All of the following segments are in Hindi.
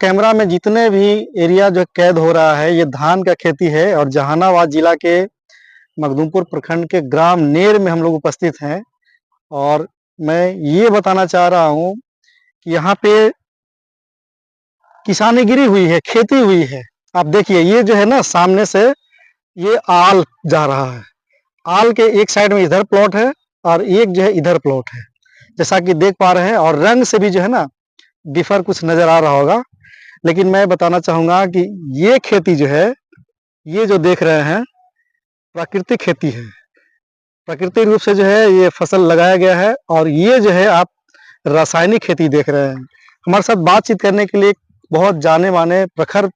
कैमरा में जितने भी एरिया जो कैद हो रहा है, ये धान का खेती है और जहानाबाद जिला के मखदूमपुर प्रखंड के ग्राम नेर में हम लोग उपस्थित हैं। और मैं ये बताना चाह रहा हूँ कि यहाँ पे किसानी गिरी हुई है, खेती हुई है। आप देखिए, ये जो है ना, सामने से ये आल जा रहा है। आल के एक साइड में इधर प्लॉट है और एक जो है इधर प्लॉट है, जैसा कि देख पा रहे हैं। और रंग से भी जो है ना डिफर कुछ नजर आ रहा होगा। लेकिन मैं बताना चाहूंगा कि ये खेती जो है, ये जो देख रहे हैं, प्राकृतिक खेती है। प्राकृतिक रूप से जो है ये फसल लगाया गया है। और ये जो है आप रासायनिक खेती देख रहे हैं। हमारे साथ बातचीत करने के लिए बहुत जाने माने प्रखर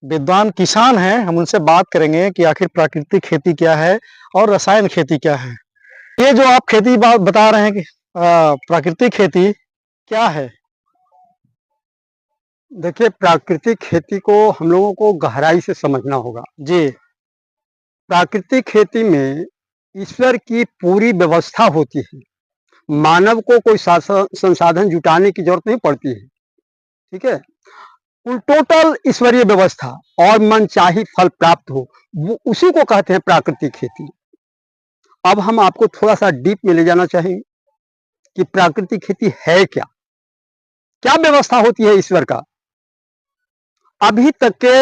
विद्वान किसान हैं। हम उनसे बात करेंगे कि आखिर प्राकृतिक खेती क्या है और रसायन खेती क्या है। ये जो आप खेती बात बता रहे हैं कि प्राकृतिक खेती क्या है? देखिए, प्राकृतिक खेती को हम लोगों को गहराई से समझना होगा। जी। प्राकृतिक खेती में ईश्वर की पूरी व्यवस्था होती है। मानव को कोई संसाधन जुटाने की जरूरत नहीं पड़ती है। ठीक है, कुल टोटल ईश्वरीय व्यवस्था और मनचाही फल प्राप्त हो, वो उसी को कहते हैं प्राकृतिक खेती। अब हम आपको थोड़ा सा डीप में ले जाना चाहेंगे कि प्राकृतिक खेती है क्या, क्या व्यवस्था होती है ईश्वर का। अभी तक के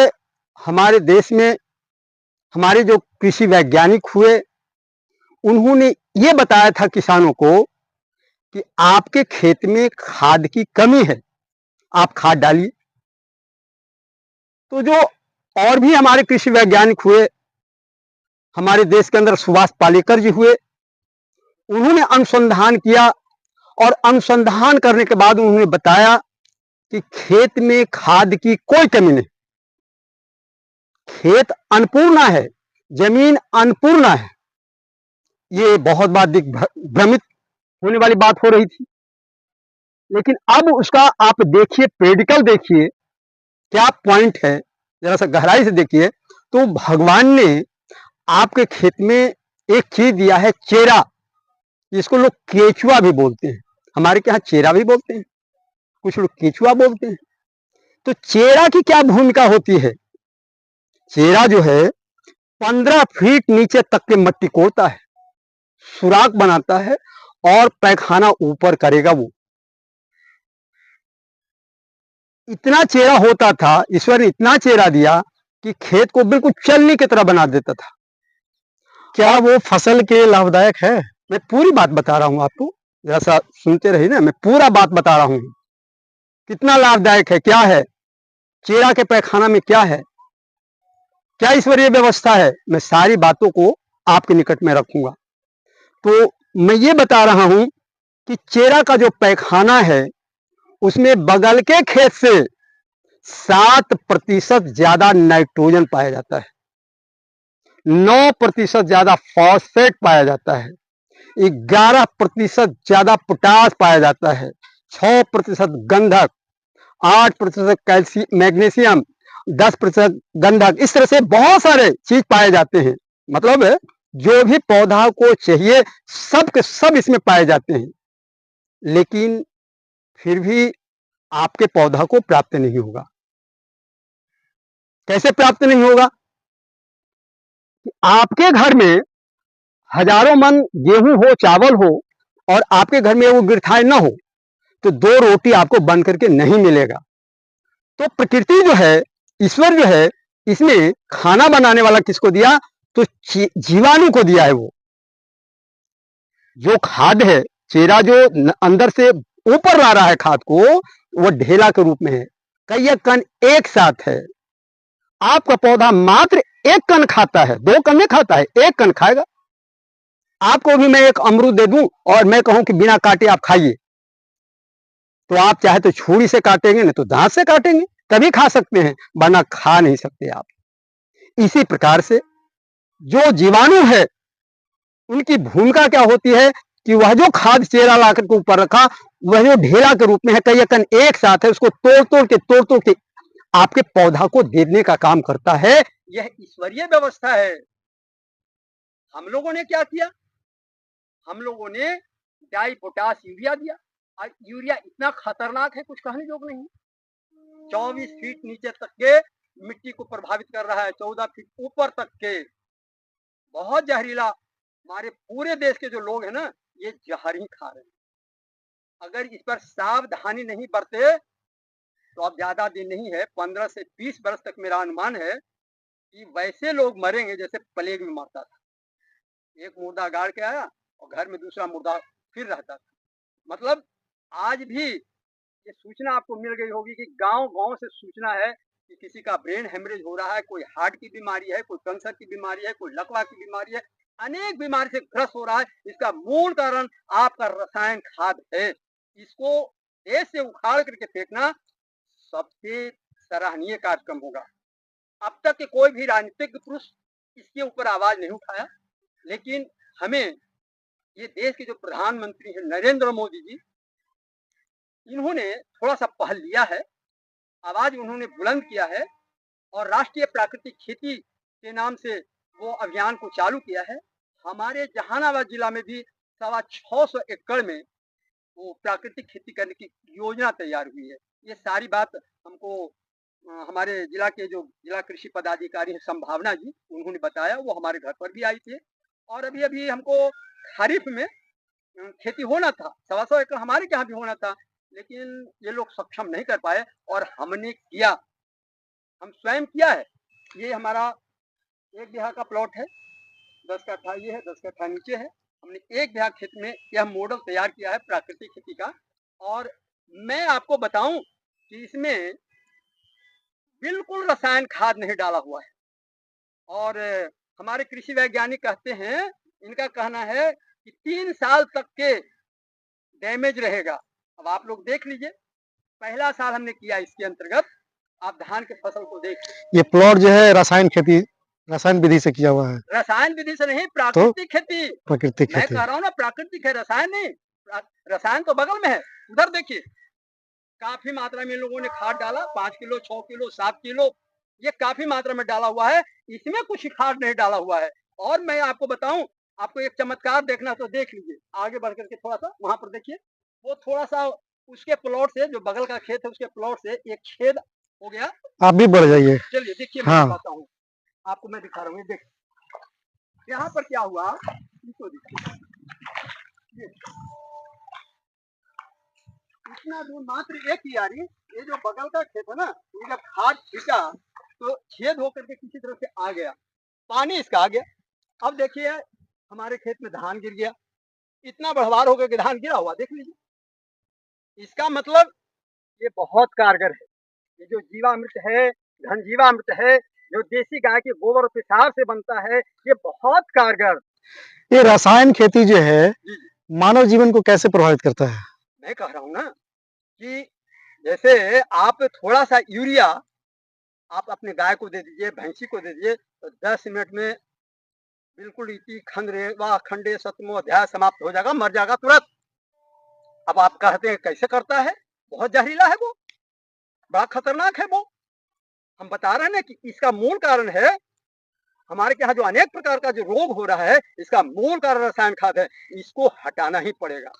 हमारे देश में हमारे जो कृषि वैज्ञानिक हुए, उन्होंने ये बताया था किसानों को कि आपके खेत में खाद की कमी है, आप खाद डालिए। तो जो और भी हमारे कृषि वैज्ञानिक हुए, हमारे देश के अंदर सुभाष पालेकर जी हुए, उन्होंने अनुसंधान किया और अनुसंधान करने के बाद उन्होंने बताया कि खेत में खाद की कोई कमी नहीं। खेत अन्नपूर्णा है, जमीन अन्नपूर्णा है। ये बहुत बार भ्रमित होने वाली बात हो रही थी, लेकिन अब उसका आप देखिए, प्रेडिकल देखिए क्या पॉइंट है, जरा सा गहराई से देखिए। तो भगवान ने आपके खेत में एक चीज दिया है, चेरा, जिसको लोग केचुआ भी बोलते हैं। हमारे यहाँ चेरा भी बोलते हैं, कुछ लोग केचुआ बोलते हैं। तो चेरा की क्या भूमिका होती है? चेरा जो है 15 फीट नीचे तक के मट्टी कोड़ता है, सुराख बनाता है और पैखाना ऊपर करेगा। वो इतना चेरा होता था, ईश्वर ने इतना चेरा दिया कि खेत को बिल्कुल चलनी की तरह बना देता था। क्या वो फसल के लाभदायक है? मैं पूरी बात बता रहा हूं आपको, जरा सा सुनते रहिए ना। मैं पूरा बात बता रहा हूं, कितना लाभदायक है, क्या है चेरा के पैखाना में, क्या है, क्या ईश्वरीय व्यवस्था है। मैं सारी बातों को आपके निकट में रखूंगा। तो मैं ये बता रहा हूं कि चेरा का जो पैखाना है, उसमें बगल के खेत से 7% ज्यादा नाइट्रोजन पाया जाता है, 9% ज्यादा फॉस्फेट पाया जाता है, 11% ज्यादा पोटास पाया जाता है, 6% गंधक, 8% कैल्शियम, मैग्नीशियम, 10% गंधक। इस तरह से बहुत सारे चीज पाए जाते हैं। मतलब जो भी पौधा को चाहिए सब के सब इसमें पाए जाते हैं, लेकिन फिर भी आपके पौधा को प्राप्त नहीं होगा। कैसे प्राप्त नहीं होगा? आपके घर में हजारों मन गेहूं हो, चावल हो, और आपके घर में वो गिरथाई ना हो, तो 2 रोटी आपको बन करके नहीं मिलेगा। तो प्रकृति जो है, ईश्वर जो है, इसमें खाना बनाने वाला किसको दिया? तो जीवाणु को दिया है। वो जो खाद है, चेरा जो अंदर से ऊपर ला रहा है खाद को, वो ढेला के रूप में है। कई कण एक साथ है। आपका पौधा मात्र 1 कण खाता है, 2 कण नहीं खाता है, 1 कण खाएगा। आपको भी मैं एक अमरूद दे दूं और मैं कहूं कि बिना काटे आप खाइए, तो आप चाहे तो छुरी से काटेंगे, नहीं तो दांत से काटेंगे, तभी खा सकते हैं, वरना खा नहीं सकते आप। इसी प्रकार से जो जीवाणु है, उनकी भूमिका क्या होती है कि वह जो खाद चेरा लाकर के ऊपर रखा, वह जो ढेला के रूप में है, कई कण एक साथ है, उसको तोड़ तोड़ के आपके पौधा को देने का काम करता है। यह ईश्वरीय व्यवस्था है। हम लोगों ने क्या किया? हम लोगों ने डाई, पोटास, यूरिया दिया। और यूरिया इतना खतरनाक है, कुछ कहने जोग नहीं। 24 फीट नीचे तक के मिट्टी को प्रभावित कर रहा है, 14 फीट ऊपर तक के। बहुत जहरीला। हमारे पूरे देश के जो लोग हैं ना, ये जहर ही खा रहे हैं। अगर इस पर सावधानी नहीं बरते तो अब ज्यादा दिन नहीं है, 15 से 20 वर्ष तक मेरा अनुमान है कि वैसे लोग मरेंगे जैसे प्लेग में मरता था। एक मुर्दा गाड़ के आया और घर में दूसरा मुर्दा फिर रहता था। मतलब आज भी ये सूचना आपको मिल गई होगी कि गांव-गांव से सूचना है कि किसी का ब्रेन हेमरेज हो रहा है, कोई हार्ट की बीमारी है, कोई कैंसर की बीमारी है, कोई लकवा की बीमारी है, अनेक बीमारी से ग्रस्त हो रहा है। इसका मूल कारण आपका रसायन खाद है। इसको देश से उखाड़ करके फेंकना सबसे सराहनीय कार्यक्रम होगा। अब तक के कोई भी राजनीतिक पुरुष इसके ऊपर आवाज नहीं उठाया, लेकिन हमें ये देश के जो प्रधानमंत्री हैं नरेंद्र मोदी जी, इन्होंने थोड़ा सा पहल लिया है, आवाज उन्होंने बुलंद किया है और राष्ट्रीय प्राकृतिक खेती के नाम से वो अभियान को चालू किया है। हमारे जहानाबाद जिला में भी 650 एकड़ में वो प्राकृतिक खेती करने की योजना तैयार हुई है। ये सारी बात हमको हमारे जिला के जो जिला कृषि पदाधिकारी हैं संभावना जी, उन्होंने बताया। वो हमारे घर पर भी आई थी और अभी अभी हमको खरीफ में खेती होना था, 125 एकड़ हमारे यहाँ भी होना था, लेकिन ये लोग सक्षम नहीं कर पाए और हमने किया, हम स्वयं किया है। ये हमारा 1 बीघा का प्लॉट है, 10 कट्ठा ये है, 10 कट्ठा नीचे है। हमने 1 बीघा खेत में यह मॉडल तैयार किया है प्राकृतिक खेती का। और मैं आपको बताऊं कि इसमें बिल्कुल रसायन खाद नहीं डाला हुआ है। और हमारे कृषि वैज्ञानिक कहते हैं, इनका कहना है कि 3 साल तक के डैमेज रहेगा। अब आप लोग देख लीजिए, पहला साल हमने किया इसके अंतर्गत, आप धान के फसल को देखिए। ये प्लॉट जो है रसायन विधि से किया हुआ है। रसायन विधि से नहीं, प्राकृतिक खेती। प्राकृतिक मैं खेती कह रहा हूँ ना, प्राकृतिक है, रसायन नहीं। रसायन तो बगल में है, उधर देखिए काफी मात्रा में इन लोगों ने खाद डाला, 5 किलो, 6 किलो, 7 किलो, ये काफी मात्रा में डाला हुआ है। इसमें कुछ खाद नहीं डाला हुआ है। और मैं आपको बताऊं, आपको एक चमत्कार देखना तो देख लीजिए, आगे बढ़ करके थोड़ा सा वहां पर देखिए, वो थोड़ा सा उसके प्लॉट से, जो बगल का खेत है उसके प्लॉट से एक छेद हो गया। आप भी बढ़ जाइए। चलिए देखिए, हाँ। मैं बताता हूँ आपको, मैं दिखा रहा हूँ। देख यहाँ पर क्या हुआ, इसको देखिए, इतना दूर मात्र एक यारी, ये जो बगल का खेत है ना, ये जब खाद छिटा तो छेद होकर के किसी तरह से आ गया, पानी इसका आ गया। अब देखिए हमारे खेत में धान गिर गया, इतना बढ़वार होकर के धान गिरा हुआ, देख लीजिए। इसका मतलब ये बहुत कारगर है। ये जो जीवामृत है, घन जीवामृत है, जो देसी गाय के गोबर और पेशाब से बनता है, ये बहुत कारगर। ये रसायन खेती जो है मानव जीवन को कैसे प्रभावित करता है? मैं कह रहा हूँ ना कि जैसे आप थोड़ा सा यूरिया आप अपने गाय को दे दीजिए, भैंसी को दे दीजिए, तो 10 मिनट में बिल्कुल इति खंडरेवा खंडे सतमो अध्याय समाप्त हो जाएगा, मर जाएगा तुरंत। अब आप कहते हैं कैसे करता है, बहुत जहरीला है वो, बड़ा खतरनाक है वो। हम बता रहे हैं ना कि इसका मूल कारण है, हमारे यहाँ जो अनेक प्रकार का जो रोग हो रहा है, इसका मूल कारण रसायन खाद है, इसको हटाना ही पड़ेगा।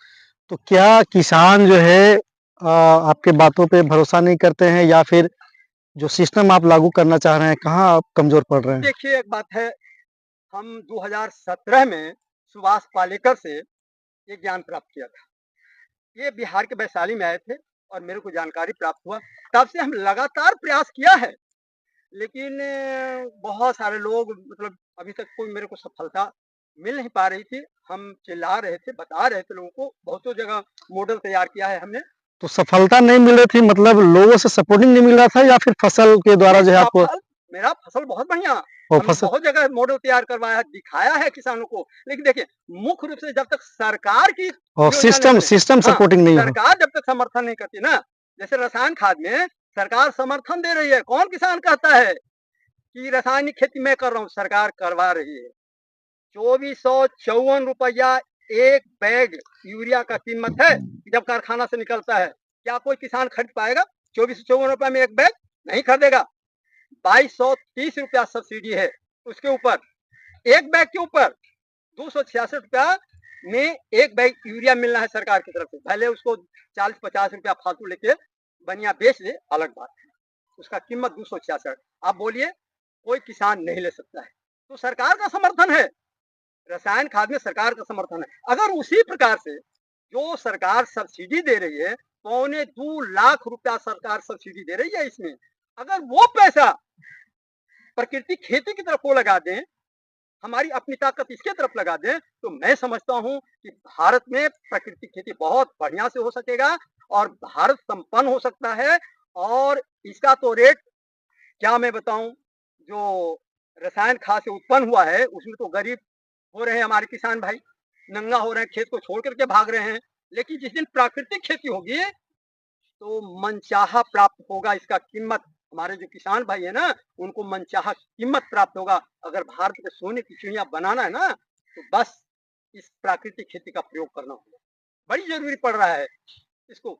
तो क्या किसान जो है आपके बातों पे भरोसा नहीं करते हैं, या फिर जो सिस्टम आप लागू करना चाह रहे हैं, कहाँ आप कमजोर पड़ रहे हैं? देखिए एक बात है, हम 2017 में सुभाष पालेकर से ये ज्ञान प्राप्त किया था। ये बिहार के वैशाली में आए थे और मेरे को जानकारी प्राप्त हुआ, तब से हम लगातार प्रयास किया है, लेकिन बहुत सारे लोग, मतलब अभी तक कोई मेरे को सफलता मिल नहीं पा रही थी। हम चिल्ला रहे थे, बता रहे थे लोगों को, बहुतों जगह मॉडल तैयार किया है हमने। तो सफलता नहीं मिल रही थी, मतलब लोगों से सपोर्टिंग नहीं मिल रहा था, या फिर फसल के द्वारा जो है आपको? मेरा फसल बहुत बढ़िया, और फसल बहुत जगह मॉडल तैयार करवाया, दिखाया है किसानों को, लेकिन देखिए मुख्य रूप से जब तक सरकार की और सिस्टम सपोर्टिंग नहीं हो, सरकार जब तक समर्थन नहीं करती ना, जैसे रसायन खाद में सरकार समर्थन दे रही है, कौन किसान कहता है कि रासायनिक खेती मैं कर रहा हूँ, सरकार करवा रही है। 2454 रुपया एक बैग यूरिया का कीमत है, जब कारखाना से निकलता है। क्या कोई किसान खरीद पाएगा? 2454 रुपया में एक बैग नहीं खरीदेगा। 2230 रुपया सब्सिडी है उसके ऊपर, एक बैग के ऊपर 266 रुपया में एक बैग यूरिया मिलना है सरकार की तरफ से। पहले उसको 40-50 रुपया फालतू लेके बनिया बेच दे, अलग बात है। उसका कीमत 266। आप बोलिए कोई किसान नहीं ले सकता है, तो सरकार का समर्थन है, रसायन खाद में सरकार का समर्थन है। अगर उसी प्रकार से जो सरकार सब्सिडी दे रही है, 2.25 लाख रुपया सरकार सब्सिडी दे रही है इसमें, अगर वो पैसा प्राकृतिक खेती की तरफ वो लगा दें, हमारी अपनी ताकत इसके तरफ लगा दें, तो मैं समझता हूं कि भारत में प्राकृतिक खेती बहुत बढ़िया से हो सकेगा और भारत संपन्न हो सकता है। और इसका तो रेट क्या मैं बताऊं, जो रसायन खाद से उत्पन्न हुआ है उसमें तो गरीब हो रहे हैं हमारे किसान भाई, नंगा हो रहे हैं, खेत को छोड़ करके भाग रहे हैं। लेकिन जिस दिन प्राकृतिक खेती होगी तो मनचाहा प्राप्त होगा, इसका कीमत हमारे जो किसान भाई है ना उनको मनचाहा कीमत प्राप्त होगा। अगर भारत में सोने की चिड़िया बनाना है ना तो बस इस प्राकृतिक खेती का प्रयोग करना होगा, बड़ी जरूरी पड़ रहा है इसको,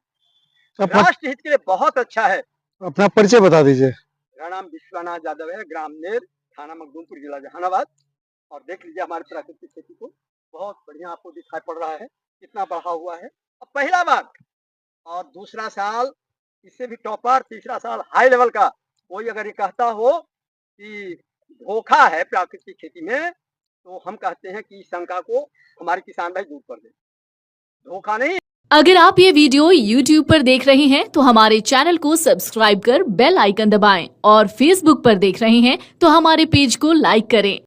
अपना राष्ट्र हित के लिए बहुत अच्छा है। अपना परिचय बता दीजिए। मेरा नाम विश्वनाथ यादव है, ग्राम नेर, थाना मखदूमपुर, जिला जहानाबाद। और देख लीजिए हमारे प्राकृतिक खेती को, बहुत बढ़िया आपको दिखाई पड़ रहा है कितना बढ़ा हुआ है। अब पहला बात, और दूसरा साल इससे भी टॉपर, तीसरा साल हाई लेवल का। कोई अगर ये कहता हो कि धोखा है प्राकृतिक खेती में, तो हम कहते हैं कि इस शंका को हमारे किसान भाई दूर कर दें, धोखा नहीं। अगर आप ये वीडियो YouTube पर देख रहे हैं तो हमारे चैनल को सब्सक्राइब कर बेल आइकन दबाएं और Facebook पर देख रहे हैं तो हमारे पेज को लाइक करें।